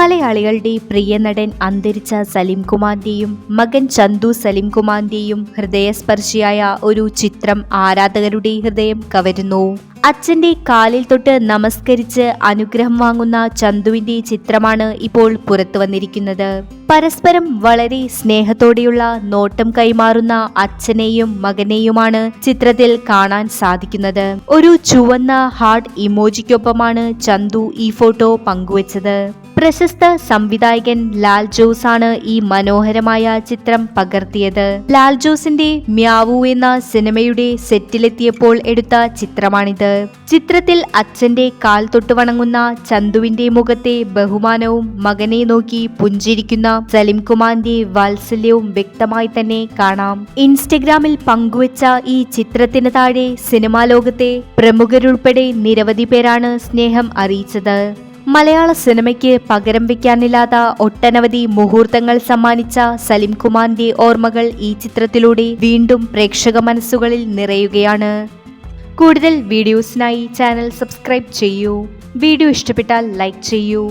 മലയാളികളുടെ പ്രിയ നടൻ അന്തരിച്ച സലിം കുമാറിന്റെയും മകൻ ചന്തു സലിം കുമാറിന്റെയും ഹൃദയസ്പർശിയായ ഒരു ചിത്രം ആരാധകരുടെ ഹൃദയം കവരുന്നു. അച്ഛന്റെ കാലിൽ തൊട്ട് നമസ്കരിച്ച് അനുഗ്രഹം വാങ്ങുന്ന ചന്തുവിന്റെ ചിത്രമാണ് ഇപ്പോൾ പുറത്തു വന്നിരിക്കുന്നത്. പരസ്പരം വളരെ സ്നേഹത്തോടെയുള്ള നോട്ടം കൈമാറുന്ന അച്ഛനെയും മകനെയുമാണ് ചിത്രത്തിൽ കാണാൻ സാധിക്കുന്നത്. ഒരു ചുവന്ന ഹാർട്ട് ഇമോജിക്കൊപ്പമാണ് ചന്തു ഈ ഫോട്ടോ പങ്കുവച്ചത്. പ്രശസ്ത സംവിധായകൻ ലാൽ ജോസ് ആണ് ഈ മനോഹരമായ ചിത്രം പകർത്തിയത്. ലാൽ ജോസിന്റെ മ്യാവു എന്ന സിനിമയുടെ സെറ്റിലെത്തിയപ്പോൾ എടുത്ത ചിത്രമാണിത്. ചിത്രത്തിൽ അച്ഛന്റെ കാൽ തൊട്ട് വണങ്ങുന്ന ചന്തുവിന്റെ മുഖത്തെ ബഹുമാനവും മകനെ നോക്കി പുഞ്ചിരിക്കുന്ന സലിം കുമാറിന്റെ വാത്സല്യവും വ്യക്തമായി തന്നെ കാണാം. ഇൻസ്റ്റഗ്രാമിൽ പങ്കുവച്ച ഈ ചിത്രത്തിന് താഴെ സിനിമാ ലോകത്തെ പ്രമുഖരുൾപ്പെടെ നിരവധി പേരാണ് സ്നേഹം അറിയിച്ചത്. മലയാള സിനിമയ്ക്ക് പകരം വെക്കാനില്ലാത്ത ഒട്ടനവധി മുഹൂർത്തങ്ങൾ സമ്മാനിച്ച സലിം കുമാറിന്റെ ഓർമ്മകൾ ഈ ചിത്രത്തിലൂടെ വീണ്ടും പ്രേക്ഷക മനസ്സുകളിൽ നിറയുകയാണ്. കൂടുതൽ വീഡിയോസിനായി ചാനൽ സബ്സ്ക്രൈബ് ചെയ്യൂ. വീഡിയോ ഇഷ്ടപ്പെട്ടാൽ ലൈക്ക് ചെയ്യൂ.